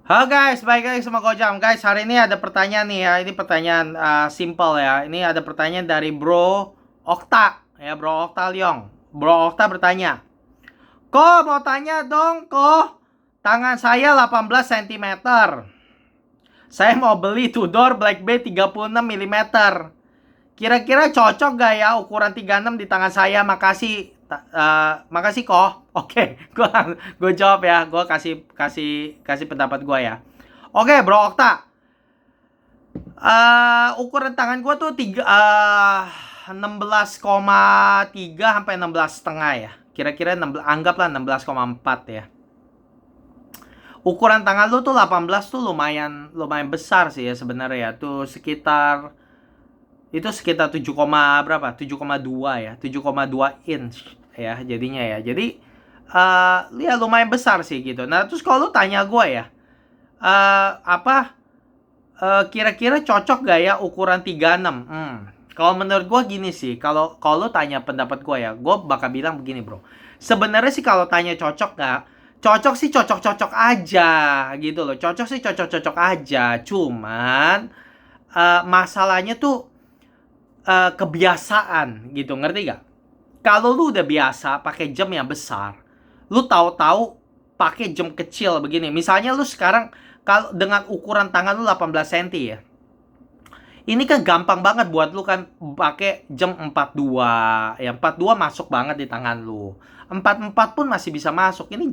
Halo guys, balik lagi sama Gojam. Guys, hari ini ada pertanyaan nih ya. Ini pertanyaan simple ya. Ini ada pertanyaan dari Bro Okta. Ya, Bro Okta Leong. Bro Okta bertanya, Ko mau tanya dong, Ko. Tangan saya 18 cm. Saya mau beli Tudor Black Bay 36 mm. Kira-kira cocok gak ya ukuran 36 di tangan saya? Makasih. Makasih kok. Oke, gue jawab ya. Gue kasih kasih kasih pendapat gue ya. Oke, Bro Okta. Ukuran tangan gue tuh 16,3 sampai 16 setengah ya. Kira-kira 16, anggaplah 16,4 ya. Ukuran tangan lu tuh 18 tuh lumayan besar sih ya sebenarnya ya. Tuh sekitar 7, berapa? 7,2 ya. 7,2 inch ya jadinya ya. Jadi ya lumayan besar sih gitu. Nah, terus kalau lu tanya gue ya, kira-kira cocok gak ya ukuran 36? Kalau menurut gue gini sih, kalau lu tanya pendapat gue ya, gue bakal bilang begini, Bro. Sebenarnya sih kalau tanya cocok gak, cocok sih cocok-cocok aja gitu loh. Cocok sih cocok-cocok aja. Cuman masalahnya tuh kebiasaan gitu, ngerti gak? Kalau lu udah biasa pakai jam yang besar, lu tahu-tahu pakai jam kecil begini. Misalnya lu sekarang kalau dengan ukuran tangan lu 18 cm ya. Ini kan gampang banget buat lu kan pakai jam 42. Ya 42 masuk banget di tangan lu. 44 pun masih bisa masuk. Ini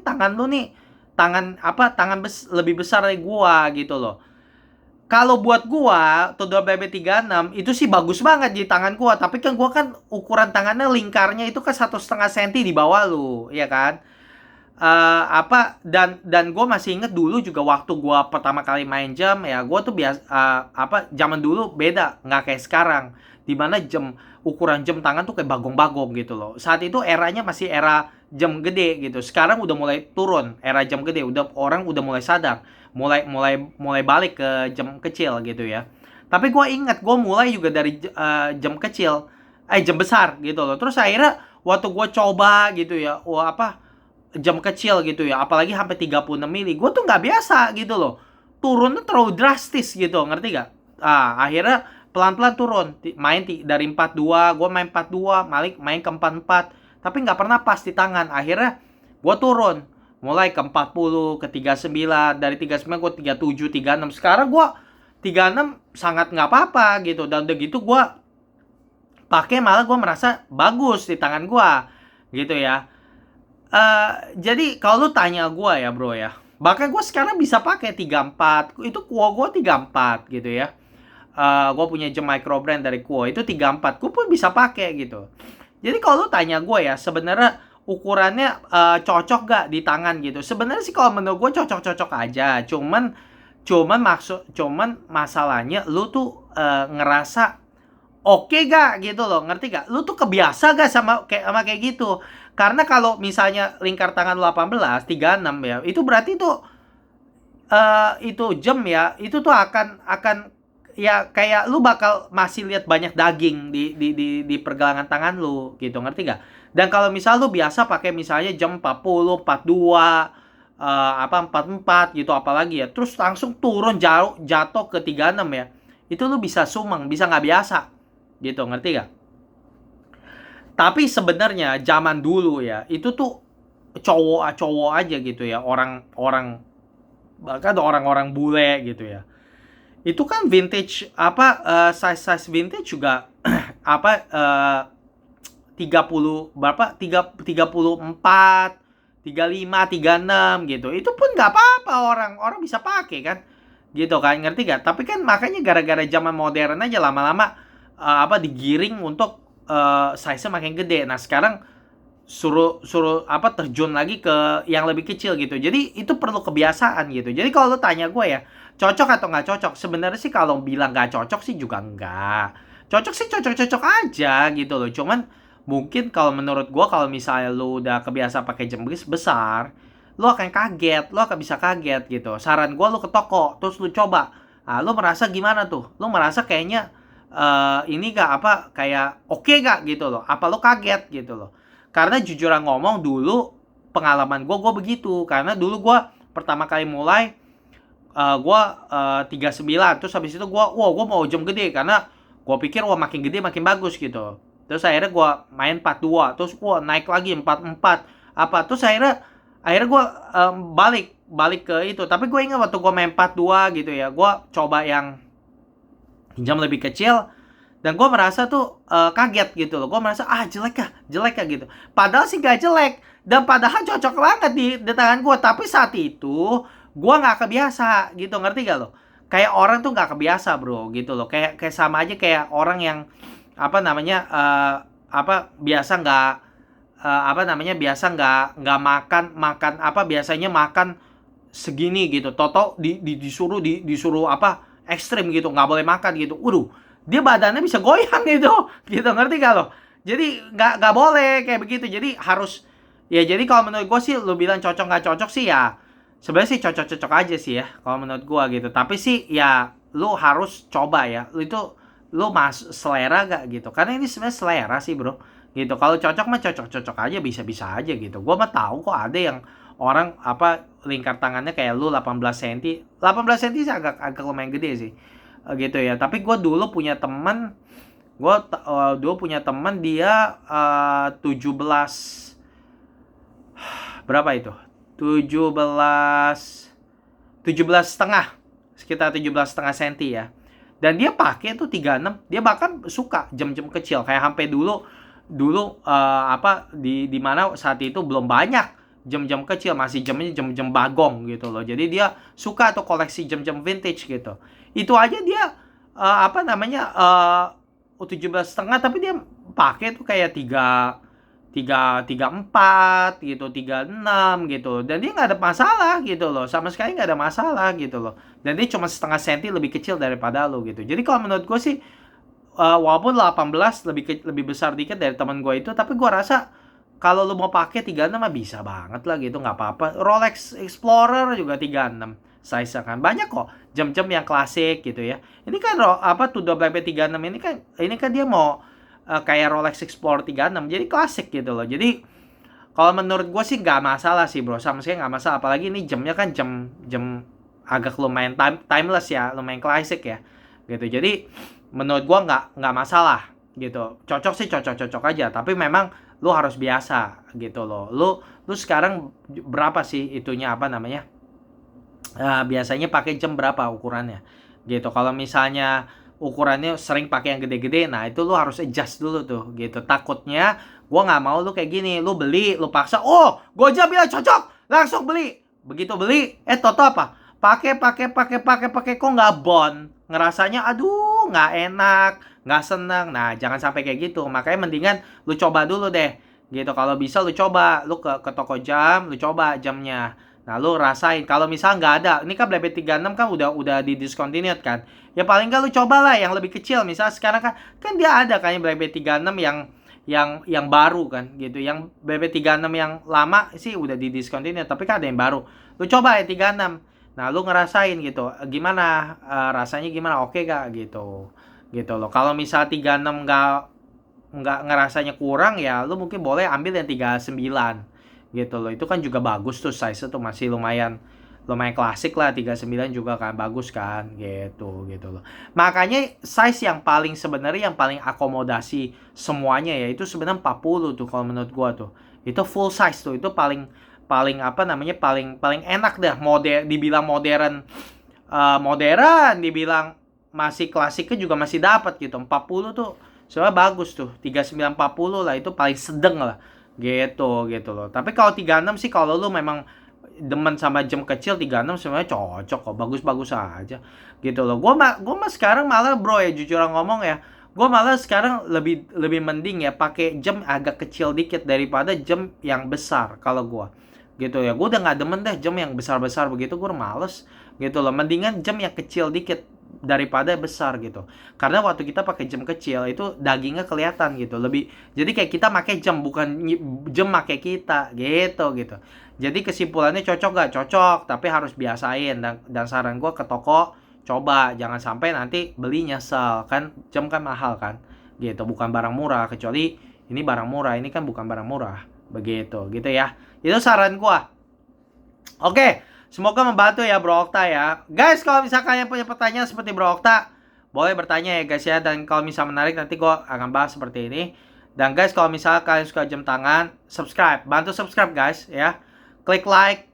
tangan lu nih, tangan apa? Lebih besar dari gua gitu loh. Kalau buat gua, Tudor BB36 itu sih bagus banget di tangan gua. Tapi kan gua kan ukuran tangannya lingkarnya itu kan 1,5 cm di bawah lu, ya kan? Dan gue masih inget dulu juga waktu gue pertama kali main jam ya, gue tuh biasa zaman dulu beda, nggak kayak sekarang dimana ukuran jam tangan tuh kayak bagong-bagong gitu loh. Saat itu eranya masih era jam gede gitu. Sekarang udah mulai turun era jam gede, udah orang udah mulai sadar, mulai balik ke jam kecil gitu ya. Tapi gue inget gue mulai juga dari jam kecil, jam besar gitu loh. Terus akhirnya waktu gue coba gitu ya, jam kecil gitu ya, apalagi sampai 36 mili, gue tuh nggak biasa gitu loh, turunnya terlalu drastis gitu, ngerti gak? Akhirnya pelan-pelan turun, dari 42, gue main 42, main ke 44, tapi nggak pernah pas di tangan. Akhirnya gue turun, mulai ke 40, ke 39, dari 39 gue 37, 36, sekarang gue 36 sangat nggak apa-apa gitu, dan udah gitu gue pakai malah gue merasa bagus di tangan gue gitu ya. Jadi kalau lu tanya gue ya bro ya, bahkan gue sekarang bisa pakai 34, itu Kuo gue 34 gitu ya. Gue punya jam micro brand dari Kuo itu 34, gue pun bisa pakai gitu. Jadi kalau lu tanya gue ya, sebenarnya ukurannya cocok gak di tangan gitu. Sebenarnya sih kalau menurut gue cocok-cocok aja. Cuman masalahnya lu tuh ngerasa oke gak gitu loh, ngerti gak? Lu tuh kebiasa gak sama kayak gitu? Karena kalau misalnya lingkar tangan 18, 36 ya, itu berarti tuh itu jam ya, itu tuh akan ya kayak lu bakal masih lihat banyak daging di pergelangan tangan lu gitu, ngerti gak? Dan kalau misal lu biasa pakai misalnya jam 40, 42, 44 gitu apalagi ya, terus langsung turun jatuh ke 36 ya. Itu lu bisa sumeng, bisa nggak biasa gitu, ngerti gak? Tapi sebenarnya zaman dulu ya, itu tuh cowok-cowok aja gitu ya, orang-orang, bahkan orang-orang bule gitu ya. Itu kan vintage size vintage juga apa 30 berapa? 34, 35, 36 gitu. Itu pun nggak apa-apa, orang bisa pakai kan. Gitu kan, ngerti gak? Tapi kan makanya gara-gara zaman modern aja lama-lama digiring untuk size-nya makin gede. Nah, sekarang suruh terjun lagi ke yang lebih kecil gitu. Jadi itu perlu kebiasaan gitu. Jadi kalau lu tanya gue ya, cocok atau nggak cocok? Sebenarnya sih kalau bilang nggak cocok sih juga enggak. Cocok sih cocok-cocok aja gitu loh. Cuman mungkin kalau menurut gue, kalau misalnya lu udah kebiasa pakai jam besar, lu akan kaget, lu akan bisa kaget gitu. Saran gue, lu ke toko, terus lu coba. Lu merasa gimana tuh? Lu merasa kayaknya ini gak kayak oke gak gitu loh? Apa lu kaget gitu loh? Karena jujuran ngomong dulu pengalaman gue begitu. Karena dulu gue pertama kali mulai gue 39. Terus habis itu gue mau jam gede karena gue pikir makin gede makin bagus gitu. Terus akhirnya gue main 42, terus gue naik lagi 44 apa. Terus akhirnya gue balik ke itu. Tapi gue ingat waktu gue main 42 gitu ya, gue coba yang jam lebih kecil dan gue merasa tuh kaget gitu loh. Gue merasa jelek ya gitu. Padahal sih gak jelek dan padahal cocok banget di tangan gue. Tapi saat itu gue nggak kebiasa gitu, ngerti gak lo? Kayak orang tuh nggak kebiasa bro gitu loh. Kayak sama aja kayak orang yang apa namanya biasa nggak biasa nggak makan apa biasanya makan segini gitu. Toto disuruh apa ekstrim gitu, nggak boleh makan gitu. Waduh, dia badannya bisa goyang gitu, gitu, ngerti gak lo? Jadi nggak boleh kayak begitu. Jadi harus ya. Jadi kalau menurut gue sih, lu bilang cocok nggak cocok sih ya, sebenarnya sih cocok aja sih ya kalau menurut gue gitu. Tapi sih ya lu harus coba ya. Lu selera gak gitu? Karena ini sebenarnya selera sih bro. Gitu. Kalau cocok mah cocok aja, bisa aja gitu. Gue mah tahu kok ada yang orang apa lingkar tangannya kayak lu 18 cm. 18 cm sih agak lumayan gede sih. Gitu ya. Tapi gue dulu punya teman dia 17 berapa itu? 17 setengah, sekitar 17,5 cm ya. Dan dia pakai tuh 36. Dia bahkan suka jam-jam kecil kayak sampai dulu di mana saat itu belum banyak jam-jam kecil, masih jam-jam bagong gitu loh. Jadi dia suka tuh koleksi jam-jam vintage gitu. Itu aja dia 17 setengah, tapi dia pakai tuh kayak 34 gitu, 36 gitu. Dan dia nggak ada masalah gitu loh. Sama sekali nggak ada masalah gitu loh. Dan dia cuma setengah senti lebih kecil daripada lo gitu. Jadi kalau menurut gue sih, walaupun 18 lebih besar dikit dari teman gue itu, tapi gue rasa kalau lo mau pakai 36 mah bisa banget lah gitu, nggak apa-apa. Rolex Explorer juga 36 size kan. Banyak kok jam-jam yang klasik gitu ya. Ini kan Tudor Black Bay 36 ini kan dia mau kayak Rolex Explorer 36, jadi klasik gitu loh. Jadi kalau menurut gue sih nggak masalah sih bro, sama sekali nggak masalah. Apalagi ini jamnya kan jam agak lumayan timeless ya, lumayan klasik ya gitu. Jadi menurut gue nggak masalah gitu. Cocok sih cocok aja, tapi memang lu harus biasa gitu loh. Lu sekarang berapa sih itunya apa namanya, biasanya pakai jam berapa ukurannya gitu? Kalau misalnya ukurannya sering pakai yang gede-gede, nah itu lu harus adjust dulu tuh gitu. Takutnya gua nggak mau lu kayak gini, lu beli, lu paksa, gua aja bilang cocok, langsung beli. Begitu beli, toto apa? Pakai kok nggak bond. Ngerasanya aduh, nggak enak, nggak seneng. Nah, jangan sampai kayak gitu. Makanya mendingan lu coba dulu deh. Gitu. Kalau bisa lu coba, lu ke toko jam, lu coba jamnya. Nah, lu rasain. Kalau misal nggak ada, ini kan Black Bay 36 kan udah di discontinued kan. Ya paling nggak lu cobalah yang lebih kecil. Misal sekarang kan dia ada kan Black Bay 36 yang baru kan gitu. Yang Black Bay 36 yang lama sih udah di discontinued, tapi kan ada yang baru. Lu coba ya 36. Nah, lu ngerasain gitu. Gimana rasanya gimana? Oke gak gitu. Gitu loh. Kalau misal 36 nggak ngerasanya kurang ya, lu mungkin boleh ambil yang 39 gitu loh. Itu kan juga bagus tuh, size tuh masih lumayan klasik lah. 39 juga kan bagus kan gitu loh. Makanya size yang paling akomodasi semuanya ya itu sebenarnya 40 tuh kalau menurut gua tuh. Itu full size tuh, itu paling enak dah. Dibilang modern, dibilang masih klasiknya juga masih dapat gitu. 40 tuh sebenarnya bagus tuh. 39-40 lah, itu paling sedeng lah gitu loh. Tapi kalau 36 sih, kalau lu memang demen sama jam kecil, 36 sebenarnya cocok kok, bagus aja gitu loh. Gua mah sekarang malah bro ya, jujur ngomong ya, gua malah sekarang lebih mending ya pakai jam agak kecil dikit daripada jam yang besar. Kalau gua gitu ya, gua udah nggak demen deh jam yang besar begitu, gua males gitu loh. Mendingan jam yang kecil dikit daripada besar gitu. Karena waktu kita pakai jam kecil itu dagingnya kelihatan gitu. Lebih, jadi kayak kita pakai jam, bukan jam pakai kita gitu. Jadi kesimpulannya cocok gak? Cocok, tapi harus biasain. Dan saran gue ke toko, coba jangan sampai nanti beli nyesel. Kan jam kan mahal kan gitu, bukan barang murah. Kecuali ini barang murah, ini kan bukan barang murah begitu ya. Itu saran gue. Oke, Semoga membantu ya Bro Okta ya. Guys, kalau misalkan kalian punya pertanyaan seperti Bro Okta, boleh bertanya ya guys ya. Dan kalau misalnya menarik nanti gue akan bahas seperti ini. Dan guys, kalau misalnya kalian suka jam tangan, subscribe. Bantu subscribe guys ya. Klik like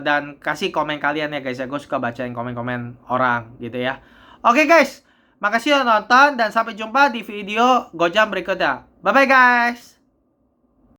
dan kasih komen kalian ya guys ya. Gue suka bacain komen-komen orang gitu ya. Oke guys, makasih udah nonton dan sampai jumpa di video Gojam berikutnya. Bye bye guys.